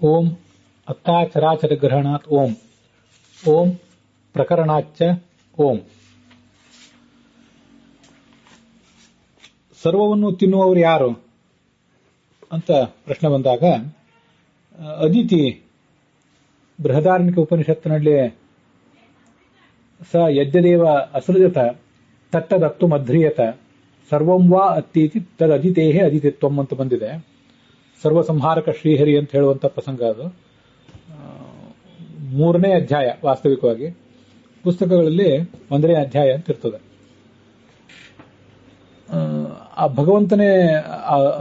ಓಂ ಅತ್ತಾಚರಾಚರ ಗ್ರಹಣಾತ್ ಓಂ ಓಂ ಪ್ರಕರಣಾಚ್ಚ ಓಂ. ಸರ್ವವನ್ನು ತಿನ್ನುವವರು ಯಾರು ಅಂತ ಪ್ರಶ್ನೆ ಬಂದಾಗ ಅದಿತಿ ಬೃಹದಾರಣ್ಯಕ ಉಪನಿಷತ್ತಿನಲ್ಲಿ ಸ ಯಜ್ಞದೇವ ಅಸೃಜತ ತತ್ತದತ್ತು ಮಧ್ರಿಯತ ಸರ್ವಂ ವಾ ಅತ್ತೀತಿ ತದದಿತೇಹೇ ಅದಿತಿತ್ವಂ ಅಂತ ಬಂದಿದೆ. ಸರ್ವಸಂಹಾರಕ ಶ್ರೀಹರಿ ಅಂತ ಹೇಳುವಂಥ ಪ್ರಸಂಗ ಅದು. 3ನೇ ಅಧ್ಯಾಯ ವಾಸ್ತವಿಕವಾಗಿ ಪುಸ್ತಕಗಳಲ್ಲಿ 1ನೇ ಅಧ್ಯಾಯ ಅಂತ ಇರ್ತದೆ. ಆ ಭಗವಂತನೇ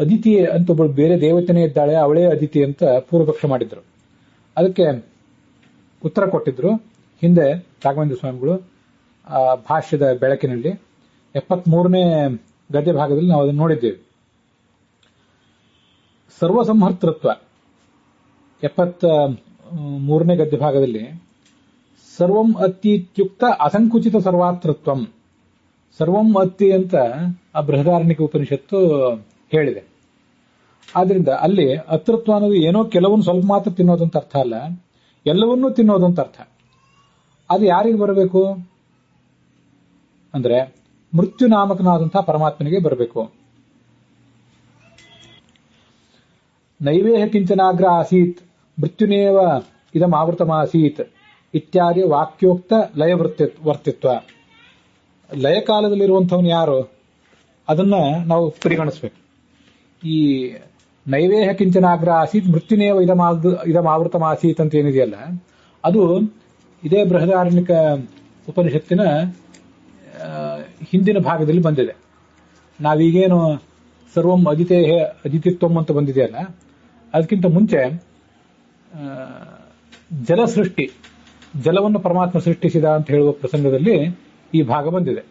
ಅದಿತಿ ಅಂತ ಒಬ್ಬಳು ಬೇರೆ ದೇವತೆನೇ ಇದ್ದಾಳೆ, ಅವಳೇ ಅದಿತಿ ಅಂತ ಪೂರ್ವಪಕ್ಷ ಮಾಡಿದ್ರು. ಅದಕ್ಕೆ ಉತ್ತರ ಕೊಟ್ಟಿದ್ರು ಹಿಂದೆ ರಾಘವೇಂದ್ರ ಸ್ವಾಮಿಗಳು ಆ ಭಾಷ್ಯದ ಬೆಳಕಿನಲ್ಲಿ 73ನೇ ಗದ್ಯ ಭಾಗದಲ್ಲಿ ನಾವು ಅದನ್ನು ನೋಡಿದ್ದೇವೆ. ಸರ್ವಸಂಹರ್ತೃತ್ವ 73ನೇ ಗದ್ಯ ಭಾಗದಲ್ಲಿ ಸರ್ವಂ ಅತ್ತೀತ್ಯುಕ್ತ ಅಸಂಕುಚಿತ ಸರ್ವಾತೃತ್ವಂ, ಸರ್ವಂ ಅತ್ತಿ ಅಂತ ಆ ಬೃಹದಾರಣ್ಯಕ ಉಪನಿಷತ್ತು ಹೇಳಿದೆ. ಆದ್ರಿಂದ ಅಲ್ಲಿ ಅತೃತ್ವ ಅನ್ನೋದು ಏನೋ ಕೆಲವೊಂದು ಸ್ವಲ್ಪ ಮಾತ್ರ ತಿನ್ನೋದಂತ ಅರ್ಥ ಅಲ್ಲ, ಎಲ್ಲವನ್ನೂ ತಿನ್ನೋದಂತ ಅರ್ಥ. ಅದು ಯಾರಿಗೆ ಬರಬೇಕು ಅಂದ್ರೆ ಮೃತ್ಯು ನಾಮಕನಾದಂತಹ ಪರಮಾತ್ಮನಿಗೆ ಬರಬೇಕು. ನೈವೇಹ ಕಿಂಚನಾಗ್ರ ಆಸೀತ್ ಮೃತ್ಯುನೇವ ಇದಂ ಆವೃತಮಾಸೀತ್ ಇತ್ಯಾದಿ ವಾಕ್ಯೋಕ್ತ ಲಯ ವರ್ತಿತ್ವ. ಲಯ ಕಾಲದಲ್ಲಿರುವಂಥವನು ಯಾರು ಅದನ್ನ ನಾವು ಪರಿಗಣಿಸ್ಬೇಕು. ಈ ನೈವೇಹ ಕಿಂಚನಾಗ್ರ ಆಸೀತ್ ಮೃತ್ಯುನೇವ ಇದಂ ಆವೃತಮಾಸೀತ್ ಅಂತ ಏನಿದೆಯಲ್ಲ, ಅದು ಇದೇ ಬೃಹದಾರಣ್ಯಕ ಉಪನಿಷತ್ತಿನ ಹಿಂದಿನ ಭಾಗದಲ್ಲಿ ಬಂದಿದೆ. ನಾವೀಗೇನು ಸರ್ವಂ ಅದಿತಿತ್ವಂ ಅಂತ ಬಂದಿದೆಯಲ್ಲ, ಅದಕ್ಕಿಂತ ಮುಂಚೆ ಜಲ ಸೃಷ್ಟಿ, ಜಲವನ್ನು ಪರಮಾತ್ಮ ಸೃಷ್ಟಿಸಿದ ಅಂತ ಹೇಳುವ ಪ್ರಸಂಗದಲ್ಲಿ ಈ ಭಾಗ ಬಂದಿದೆ.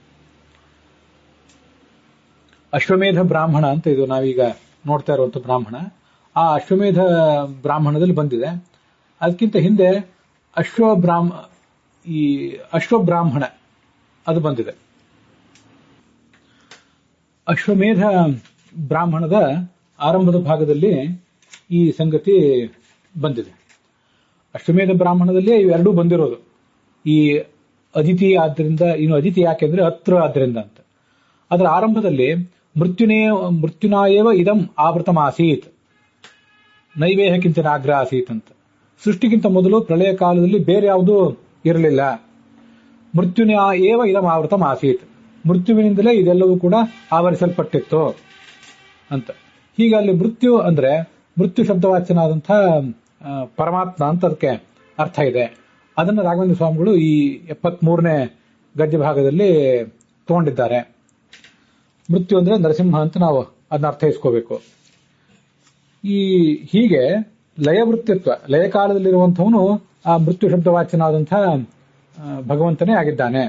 ಅಶ್ವಮೇಧ ಬ್ರಾಹ್ಮಣ ಅಂತ ಇದು ನಾವೀಗ ನೋಡ್ತಾ ಇರುವಂತ ಬ್ರಾಹ್ಮಣ, ಆ ಅಶ್ವಮೇಧ ಬ್ರಾಹ್ಮಣದಲ್ಲಿ ಬಂದಿದೆ. ಅದಕ್ಕಿಂತ ಹಿಂದೆ ಅಶ್ವಬ್ರಾಹ್ಮಣ ಅದು ಬಂದಿದೆ. ಅಶ್ವಮೇಧ ಬ್ರಾಹ್ಮಣದ ಆರಂಭದ ಭಾಗದಲ್ಲಿ ಈ ಸಂಗತಿ ಬಂದಿದೆ. ಅಶ್ವಮೇಧ ಬ್ರಾಹ್ಮಣದಲ್ಲಿ ಇವೆರಡೂ ಬಂದಿರೋದು. ಈ ಅದಿತಿ ಆದ್ರಿಂದ, ಇನ್ನು ಅದಿತಿ ಯಾಕೆಂದ್ರೆ ಅತ್ರ ಆದ್ರಿಂದ ಅಂತ. ಅದರ ಆರಂಭದಲ್ಲಿ ಮೃತ್ಯುನಾಯೇವ ಇದಂ ಆವೃತಮಾಸೀತ್ ನೈವೇಹ ಕಿಂಚನ ಆಗ್ರ ಆಸೀತ್ ಅಂತ. ಸೃಷ್ಟಿಗಿಂತ ಮೊದಲು ಪ್ರಳಯ ಕಾಲದಲ್ಲಿ ಬೇರೆ ಯಾವುದೂ ಇರಲಿಲ್ಲ. ಮೃತ್ಯುನಾಯೇವ ಇದಂ ಆವೃತಮಾಸೀತ್, ಮೃತ್ಯುವಿನಿಂದಲೇ ಇದೆಲ್ಲವೂ ಕೂಡ ಆವರಿಸಲ್ಪಟ್ಟಿತ್ತು ಅಂತ. ಹೀಗೆ ಅಲ್ಲಿ ಮೃತ್ಯು ಅಂದ್ರೆ ಮೃತ್ಯು ಶಬ್ದವಾಚ್ಯನಾದಂಥ ಪರಮಾತ್ಮ ಅಂತ ಅದಕ್ಕೆ ಅರ್ಥ ಇದೆ. ಅದನ್ನು ರಾಘವೇಂದ್ರ ಸ್ವಾಮಿಗಳು ಈ 73ನೇ ಗದ್ಯ ಭಾಗದಲ್ಲಿ ತಗೊಂಡಿದ್ದಾರೆ. ಮೃತ್ಯು ಅಂದ್ರೆ ನರಸಿಂಹ ಅಂತ ನಾವು ಅದನ್ನ ಅರ್ಥೈಸ್ಕೋಬೇಕು. ಹೀಗೆ ಲಯವೃತ್ತಿತ್ವ, ಲಯ ಕಾಲದಲ್ಲಿರುವಂಥವನು ಆ ಮೃತ್ಯು ಶಬ್ದವಾಚ್ಯನಾದಂಥ ಭಗವಂತನೇ ಆಗಿದ್ದಾನೆ.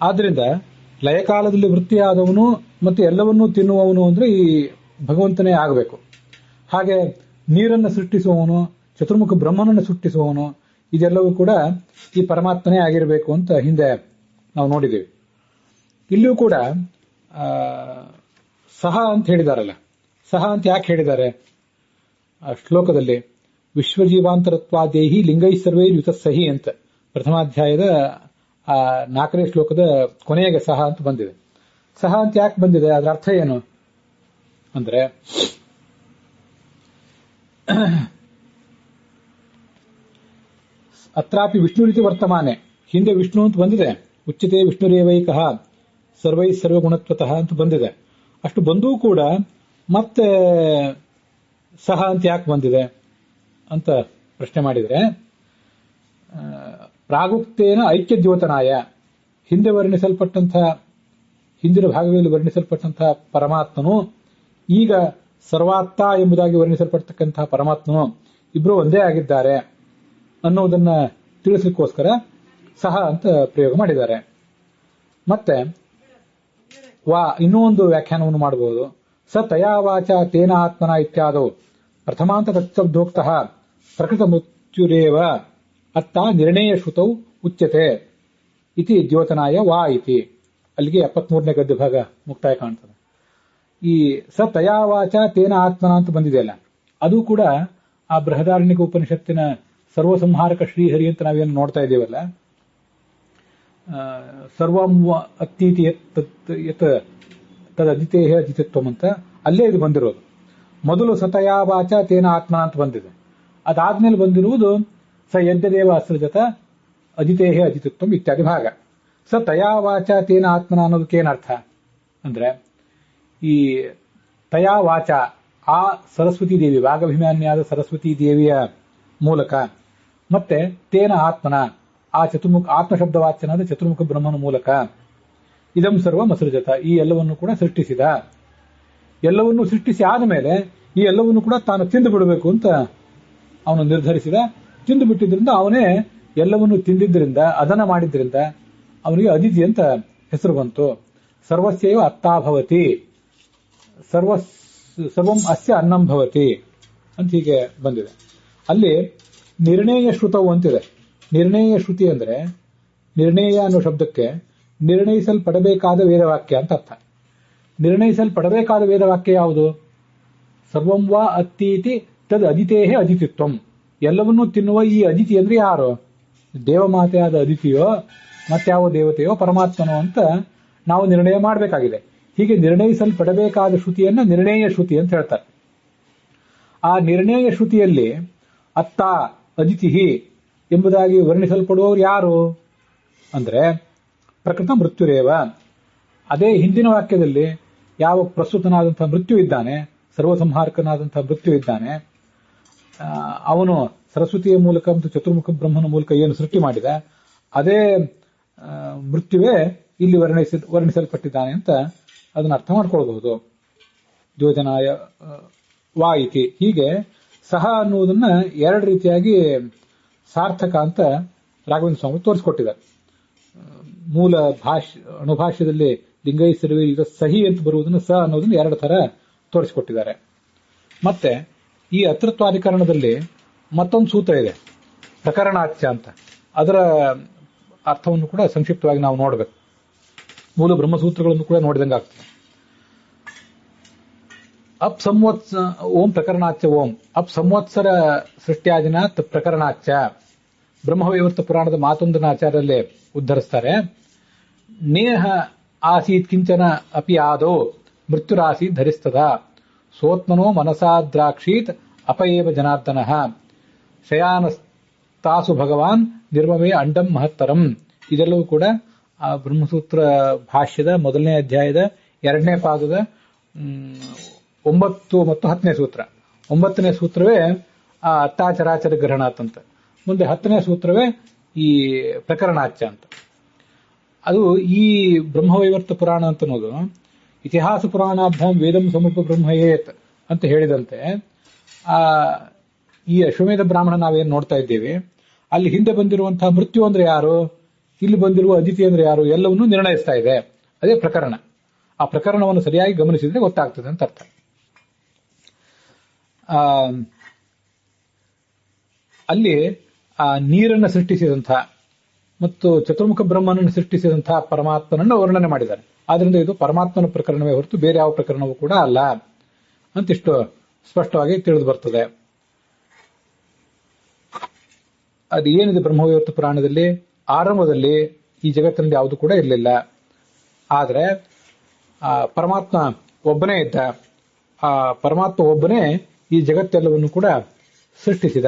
ಆದ್ರಿಂದ ಲಯಕಾಲದಲ್ಲಿ ವೃತ್ತಿಯಾದವನು ಮತ್ತು ಎಲ್ಲವನ್ನೂ ತಿನ್ನುವವನು ಅಂದ್ರೆ ಈ ಭಗವಂತನೇ ಆಗಬೇಕು. ಹಾಗೆ ನೀರನ್ನು ಸೃಷ್ಟಿಸುವವನು, ಚತುರ್ಮುಖ ಬ್ರಹ್ಮನನ್ನು ಸೃಷ್ಟಿಸುವವನು, ಇದೆಲ್ಲವೂ ಕೂಡ ಈ ಪರಮಾತ್ಮನೇ ಆಗಿರಬೇಕು ಅಂತ ಹಿಂದೆ ನಾವು ನೋಡಿದ್ದೀವಿ. ಇಲ್ಲಿಯೂ ಕೂಡ ಸಹ ಅಂತ ಹೇಳಿದಾರಲ್ಲ, ಸಹ ಅಂತ ಯಾಕೆ ಹೇಳಿದ್ದಾರೆ ಆ ಶ್ಲೋಕದಲ್ಲಿ? ವಿಶ್ವಜೀವಾಂತರತ್ವಾದೇಹಿ ಲಿಂಗೈ ಸರ್ವೈ ಯುತಸ್ಸಹಿ ಅಂತ ಪ್ರಥಮಾಧ್ಯಾಯದ 4ನೇ ಶ್ಲೋಕದ ಕೊನೆಗೆ ಸಹ ಅಂತ ಬಂದಿದೆ. ಸಹ ಅಂತ ಯಾಕೆ ಬಂದಿದೆ, ಅದರ ಅರ್ಥ ಏನು ಅಂದ್ರೆ ಅತ್ರಾಪಿ ವಿಷ್ಣು ರೀತಿ ವರ್ತಮಾನೆ, ಹಿಂದೆ ವಿಷ್ಣು ಅಂತ ಬಂದಿದೆ. ಉಚ್ಯತೆ ವಿಷ್ಣುರೇವೈಕಃ ಸರ್ವೈ ಸರ್ವಗುಣತ್ವತಃ ಅಂತ ಬಂದಿದೆ. ಅಷ್ಟು ಬಂದೂ ಕೂಡ ಮತ್ತೆ ಸಹ ಅಂತ ಯಾಕೆ ಬಂದಿದೆ ಅಂತ ಪ್ರಶ್ನೆ ಮಾಡಿದರೆ, ಪ್ರಾಗುಕ್ತೇನ ಐಕ್ಯ ದ್ಯೋತನಾಯ, ಹಿಂದಿನ ಭಾಗಗಳಲ್ಲಿ ವರ್ಣಿಸಲ್ಪಟ್ಟಂತಹ ಪರಮಾತ್ಮನು ಈಗ ಸರ್ವಾತ್ಮ ಎಂಬುದಾಗಿ ವರ್ಣಿಸಲ್ಪಟ್ಟಂತಹ ಪರಮಾತ್ಮನು ಇಬ್ರು ಒಂದೇ ಆಗಿದ್ದಾರೆ ಅನ್ನೋದನ್ನ ತಿಳಿಸಲಿಕ್ಕೋಸ್ಕರ ಸಹ ಅಂತ ಪ್ರಯೋಗ ಮಾಡಿದ್ದಾರೆ. ಮತ್ತೆ ಇನ್ನೂ ಒಂದು ವ್ಯಾಖ್ಯಾನವನ್ನು ಮಾಡಬಹುದು. ಸ ತಯಾ ವಾಚ ತೇನ ಆತ್ಮನ ಇತ್ಯಾದೌ ಪ್ರಥಮಾಂತ ತತ್ಶಬ್ದೋಕ್ತಃ ಪ್ರಕೃತ ಮೃತ್ಯುರೇವ ಅತ್ತ ನಿರ್ಣಯ ಶ್ರುತೌ ಉಚ್ಯತೆ ಇತಿ ದ್ಯೋತನಾಯ ವಾ ಇತಿ. ಅಲ್ಲಿಗೆ 73ನೇ ಗದ್ಯ ಭಾಗ ಮುಕ್ತಾಯ ಕಾಣ್ತದೆ. ಈ ಸ ತಯಾ ವಾಚ ತೇನ ಆತ್ಮನ ಅಂತ ಬಂದಿದೆಯಲ್ಲ, ಅದು ಕೂಡ ಆ ಬೃಹದಾರಣ್ಯಕ ಉಪನಿಷತ್ತಿನ ಸರ್ವಸಂಹಾರಕ ಶ್ರೀಹರಿ ಅಂತ ನಾವೇನು ನೋಡ್ತಾ ಇದ್ದೀವಲ್ಲ, ಸರ್ವಂ ಅತ್ತೀತಿ ಯತ್ ತದದಿತೇ ಅದಿತತ್ವಂ ಅಂತ ಅಲ್ಲೇ ಇದು ಬಂದಿರೋದು. ಮೊದಲು ಸತಯಾ ವಾಚ ತೇನ ಆತ್ಮ ಅಂತ ಬಂದಿದೆ. ಅದಾದ್ಮೇಲೆ ಬಂದಿರುವುದು ಸ ಯದ್ಯದೇವ ಅಸೃಜತ ಅದಿತೇಹ ಅದಿತತ್ವಂ ಇತ್ಯಾದಿ ಭಾಗ. ಸ ತಯಾ ವಾಚ ತೇನ ಆತ್ಮನ ಅನ್ನೋದಕ್ಕೆ ಏನರ್ಥ ಅಂದ್ರೆ, ಈ ತಯಾ ವಾಚ ಆ ಸರಸ್ವತಿ ದೇವಿ, ವಾಗಭಿಮಾನ್ಯಾದ ಸರಸ್ವತಿ ದೇವಿಯ ಮೂಲಕ, ಮತ್ತೆ ತೇನ ಆತ್ಮನ ಆ ಚತುರ್ಮುಖ ಆತ್ಮಶಬ್ದವಾಚ್ಯನಾದ ಚತುರ್ಮುಖ ಬ್ರಹ್ಮನ ಮೂಲಕ, ಇದಂ ಸರ್ವ ಅಸೃಜತ ಈ ಎಲ್ಲವನ್ನು ಕೂಡ ಸೃಷ್ಟಿಸಿದ. ಎಲ್ಲವನ್ನೂ ಸೃಷ್ಟಿಸಿ ಆದ ಮೇಲೆ ಈ ಎಲ್ಲವನ್ನು ಕೂಡ ತಾನು ತಿಂದು ಬಿಡಬೇಕು ಅಂತ ಅವನು ನಿರ್ಧರಿಸಿದ. ತಿಂದು ಬಿಟ್ಟಿದ್ರಿಂದ ಅವನೇ ಎಲ್ಲವನ್ನು ತಿಂದಿದ್ದರಿಂದ, ಅದನ್ನ ಮಾಡಿದ್ರಿಂದ ಅವನಿಗೆ ಅದಿತಿ ಅಂತ ಹೆಸರು ಬಂತು. ಸರ್ವಸ್ಯೈವ ಅತ್ತಾಭವತಿ, ಸರ್ವಂ ಅಸ್ಯ ಅನ್ನಂ ಭವತಿ ಅಂತ ಹೀಗೆ ಬಂದಿದೆ. ಅಲ್ಲಿ ನಿರ್ಣಯ ಶ್ರುತವು ಅಂತಿದೆ. ನಿರ್ಣಯ ಶ್ರುತಿ ಅಂದ್ರೆ, ನಿರ್ಣಯ ಅನ್ನೋ ಶಬ್ದಕ್ಕೆ ನಿರ್ಣಯಿಸಲ್ಪಡಬೇಕಾದ ವೇದವಾಕ್ಯ ಅಂತ ಅರ್ಥ. ನಿರ್ಣಯಿಸಲ್ಪಡಬೇಕಾದ ವೇದವಾಕ್ಯ ಯಾವುದು? ಸರ್ವಂ ವಾ ಅತ್ತೀತಿ ತದ್ ಅದಿತೇಹೇ ಅದಿತಿತ್ವಂ. ಎಲ್ಲವನ್ನೂ ತಿನ್ನುವ ಈ ಅದಿತಿ ಅಂದ್ರೆ ಯಾರು? ದೇವಮಾತೆಯಾದ ಅದಿತಿಯೋ ಮತ್ಯಾವ ದೇವತೆಯೋ ಪರಮಾತ್ಮನೋ ಅಂತ ನಾವು ನಿರ್ಣಯ ಮಾಡಬೇಕಾಗಿದೆ. ಹೀಗೆ ನಿರ್ಣಯಿಸಲ್ಪಡಬೇಕಾದ ಶ್ರುತಿಯನ್ನ ನಿರ್ಣಯ ಶ್ರುತಿ ಅಂತ ಹೇಳ್ತಾರೆ. ಆ ನಿರ್ಣಯ ಶ್ರುತಿಯಲ್ಲಿ ಅತ್ತ ಅದಿತಿ ಎಂಬುದಾಗಿ ವರ್ಣಿಸಲ್ಪಡುವವರು ಯಾರು ಅಂದ್ರೆ ಪ್ರಕೃತ ಮೃತ್ಯುರೇವ. ಅದೇ ಹಿಂದಿನ ವಾಕ್ಯದಲ್ಲಿ ಯಾವ ಪ್ರಸ್ತುತನಾದಂತಹ ಮೃತ್ಯು ಇದ್ದಾನೆ, ಸರ್ವಸಂಹಾರಕನಾದಂತಹ ಮೃತ್ಯು ಇದ್ದಾನೆ, ಅವನು ಸರಸ್ವತಿಯ ಮೂಲಕ ಮತ್ತು ಚತುರ್ಮುಖ ಬ್ರಹ್ಮನ ಮೂಲಕ ಏನು ಸೃಷ್ಟಿ ಮಾಡಿದ, ಅದೇ ಮೃತ್ಯುವೇ ಇಲ್ಲಿ ವರ್ಣಿಸಲ್ಪಟ್ಟಿದ್ದಾನೆ ಅಂತ ಅದನ್ನ ಅರ್ಥ ಮಾಡ್ಕೊಳ್ಬಹುದು. ಯೋಜನಾಯ ವಾ ಇತಿ. ಹೀಗೆ ಸಹ ಅನ್ನುವುದನ್ನ ಎರಡು ರೀತಿಯಾಗಿ ಸಾರ್ಥಕ ಅಂತ ರಾಘವೇಂದ್ರ ಸ್ವಾಮಿ ತೋರಿಸಿಕೊಟ್ಟಿದ್ದಾರೆ. ಮೂಲ ಅಣುಭಾಷ್ಯದಲ್ಲಿ ಲಿಂಗೈಸರ್ವೇ ಈಗ ಸಹಿ ಅಂತ ಬರುವುದನ್ನು ಸ ಅನ್ನೋದನ್ನು ಎರಡು ತರ ತೋರಿಸಿಕೊಟ್ಟಿದ್ದಾರೆ. ಮತ್ತೆ ಈ ಅತೃತ್ವಾಧಿಕರಣದಲ್ಲಿ ಮತ್ತೊಂದು ಸೂತ್ರ ಇದೆ, ಪ್ರಕರಣಾಚ್ಯ ಅಂತ. ಅದರ ಅರ್ಥವನ್ನು ಕೂಡ ಸಂಕ್ಷಿಪ್ತವಾಗಿ ನಾವು ನೋಡಬೇಕು. ಮೂಲ ಬ್ರಹ್ಮಸೂತ್ರಗಳನ್ನು ಕೂಡ ನೋಡಿದಂಗೆ ಆಗ್ತದೆ. ಅಪ್ ಸಂವತ್ಸ ಓಂ ಪ್ರಕರಣಾಚ್ಯ ಓಂ ಅಪ್ ಸಂವತ್ಸರ ಸೃಷ್ಟ್ಯಾದಿನ ಪ್ರಕರಣಾಚ್ಯ. ಬ್ರಹ್ಮವೈವರ್ತ ಪುರಾಣದ ಮಾತೊಂದನ ಆಚಾರ್ಯಲ್ಲೇ ಉದ್ಧರಿಸ್ತಾರೆ. ನೇಹ ಆಸೀತ್ ಕಿಂಚನ ಅಪಿ ಆದೋ ಮೃತ್ಯುರಾಸೀತ್ ಧರಿಸ್ತದ ಸೋತ್ಮನೋ ಮನಸಾದ್ರಾಕ್ಷೀತ್ ಅಪಯೇವ ಜನಾರ್ದನಃ ಶಯಾನಸ್ತಾಸು ಭಗವಾನ್ ನಿರ್ಮಮೇ ಅಂಡಂ ಮಹತ್ತರಂ. ಇದೆಲ್ಲವೂ ಕೂಡ ಆ ಬ್ರಹ್ಮಸೂತ್ರ ಭಾಷ್ಯದ ಮೊದಲನೇ ಅಧ್ಯಾಯದ 2ನೇ ಪಾದದ 9 ಮತ್ತು 10ನೇ ಸೂತ್ರ. 9ನೇ ಸೂತ್ರವೇ ಆ ಅತ್ತಾಚರಾಚರ ಗ್ರಹಣಾತ್ ಅಂತ, ಮುಂದೆ 10ನೇ ಸೂತ್ರವೇ ಈ ಪ್ರಕರಣಾಚ್ಯ ಅಂತ. ಅದು ಈ ಬ್ರಹ್ಮವೈವರ್ತ ಪುರಾಣ ಅಂತ ಅನ್ನೋದು ಇತಿಹಾಸ ಪುರಾಣಾಭ್ಯಾಂ ವೇದಂ ಸಮೂಪ ಬ್ರಹ್ಮಯೇತ್ ಅಂತ ಹೇಳಿದಂತೆ, ಈ ಅಶ್ವಮೇಧ ಬ್ರಾಹ್ಮಣ ನಾವೇನು ನೋಡ್ತಾ ಇದ್ದೇವೆ, ಅಲ್ಲಿ ಹಿಂದೆ ಬಂದಿರುವಂತಹ ಮೃತ್ಯು ಅಂದ್ರೆ ಯಾರು, ಇಲ್ಲಿ ಬಂದಿರುವ ಅದಿತಿ ಅಂದ್ರೆ ಯಾರು, ಎಲ್ಲವನ್ನೂ ನಿರ್ಣಯಿಸ್ತಾ ಇದೆ. ಅದೇ ಪ್ರಕರಣ. ಆ ಪ್ರಕರಣವನ್ನು ಸರಿಯಾಗಿ ಗಮನಿಸಿದ್ರೆ ಗೊತ್ತಾಗ್ತದೆ ಅಂತ ಅರ್ಥ. ಅಲ್ಲಿ ಆ ನೀರನ್ನು ಸೃಷ್ಟಿಸಿದಂತಹ ಮತ್ತು ಚತುರ್ಮುಖ ಬ್ರಹ್ಮನನ್ನು ಸೃಷ್ಟಿಸಿದಂತಹ ಪರಮಾತ್ಮನನ್ನು ವರ್ಣನೆ ಮಾಡಿದ್ದಾರೆ. ಆದ್ರಿಂದ ಇದು ಪರಮಾತ್ಮನ ಪ್ರಕರಣವೇ ಹೊರತು ಬೇರೆ ಯಾವ ಪ್ರಕರಣವೂ ಕೂಡ ಅಲ್ಲ ಅಂತಿಷ್ಟು ಸ್ಪಷ್ಟವಾಗಿ ತಿಳಿದು ಬರ್ತದೆ. ಅದು ಏನಿದೆ ಬ್ರಹ್ಮವೈವರ್ತ ಪುರಾಣದಲ್ಲಿ, ಆರಂಭದಲ್ಲಿ ಈ ಜಗತ್ತಿನಲ್ಲಿ ಯಾವುದು ಕೂಡ ಇರಲಿಲ್ಲ. ಆದರೆ ಆ ಪರಮಾತ್ಮ ಒಬ್ಬನೇ ಇದ್ದ. ಆ ಪರಮಾತ್ಮ ಒಬ್ಬನೇ ಈ ಜಗತ್ತೆಲ್ಲವನ್ನು ಕೂಡ ಸೃಷ್ಟಿಸಿದ.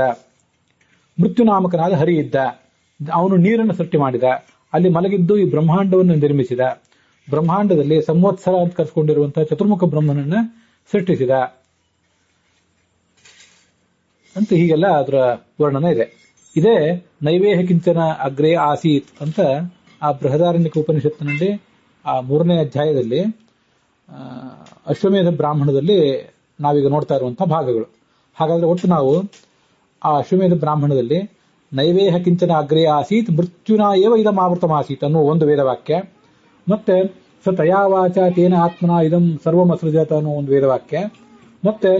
ಮೃತ್ಯುನಾಮಕನಾದ ಹರಿ ಇದ್ದ, ಅವನು ನೀರನ್ನು ಸೃಷ್ಟಿ ಮಾಡಿದ. ಅಲ್ಲಿ ಮಲಗಿದ್ದು ಈ ಬ್ರಹ್ಮಾಂಡವನ್ನು ನಿರ್ಮಿಸಿದ. ಬ್ರಹ್ಮಾಂಡದಲ್ಲಿ ಸಂವತ್ಸರ ಅಂತ ಕರೆಸಿಕೊಂಡಿರುವಂತಹ ಚತುರ್ಮುಖ ಬ್ರಹ್ಮನನ್ನ ಸೃಷ್ಟಿಸಿದ ಅಂತ ಹೀಗೆಲ್ಲ ಅದರ ವರ್ಣನೆ ಇದೆ. ಇದೇ ನೈವೇಹ ಕಿಂಚನ ಅಗ್ರೇ ಆಸೀತ್ ಅಂತ ಆ ಬೃಹದಾರಣ್ಯಕ ಉಪನಿಷತ್ತಿನಲ್ಲಿ ಆ 3ನೇ ಅಧ್ಯಾಯದಲ್ಲಿ ಅಶ್ವಮೇಧ ಬ್ರಾಹ್ಮಣದಲ್ಲಿ ನಾವೀಗ ನೋಡ್ತಾ ಇರುವಂತಹ ಭಾಗಗಳು. ಹಾಗಾದ್ರೆ ಒಟ್ಟು ನಾವು ಆ ಅಶ್ವಮೇಧ ಬ್ರಾಹ್ಮಣದಲ್ಲಿ ನೈವೇಹ ಕಿಂಚನ ಅಗ್ರೇ ಆಸೀತ್ ಮೃತ್ಯುನಾ ಏವ ಇದಂ ಆವೃತಮಾಸೀತ್ ಅನ್ನುವ ಒಂದು ವೇದವಾಕ್ಯ, ಮತ್ತೆ ಸ ತಯಾ ವಾಚ ತೇನ ಆತ್ಮನ ಇದಂ ಸರ್ವಂ ಅಸೃಜತ ಅನ್ನೋ ಒಂದು ವೇದವಾಕ್ಯ, ಮತ್ತೆ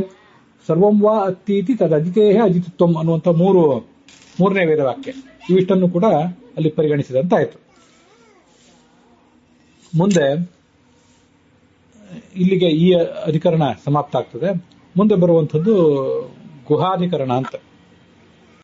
ಸರ್ವಂ ವಾ ಅತ್ತೀತಿ ತದದಿತೇಹ ಅದಿತಿತ್ವಂ ಅನ್ನುವಂಥ ಮೂರನೇ ವೇದವಾಕ್ಯ, ಇವಿಷ್ಟನ್ನು ಕೂಡ ಅಲ್ಲಿ ಪರಿಗಣಿಸಿದಂತಾಯಿತು. ಮುಂದೆ ಇಲ್ಲಿಗೆ ಈ ಅಧಿಕರಣ ಸಮಾಪ್ತ ಆಗ್ತದೆ. ಮುಂದೆ ಬರುವಂಥದ್ದು ಗುಹಾಧಿಕರಣ ಅಂತ.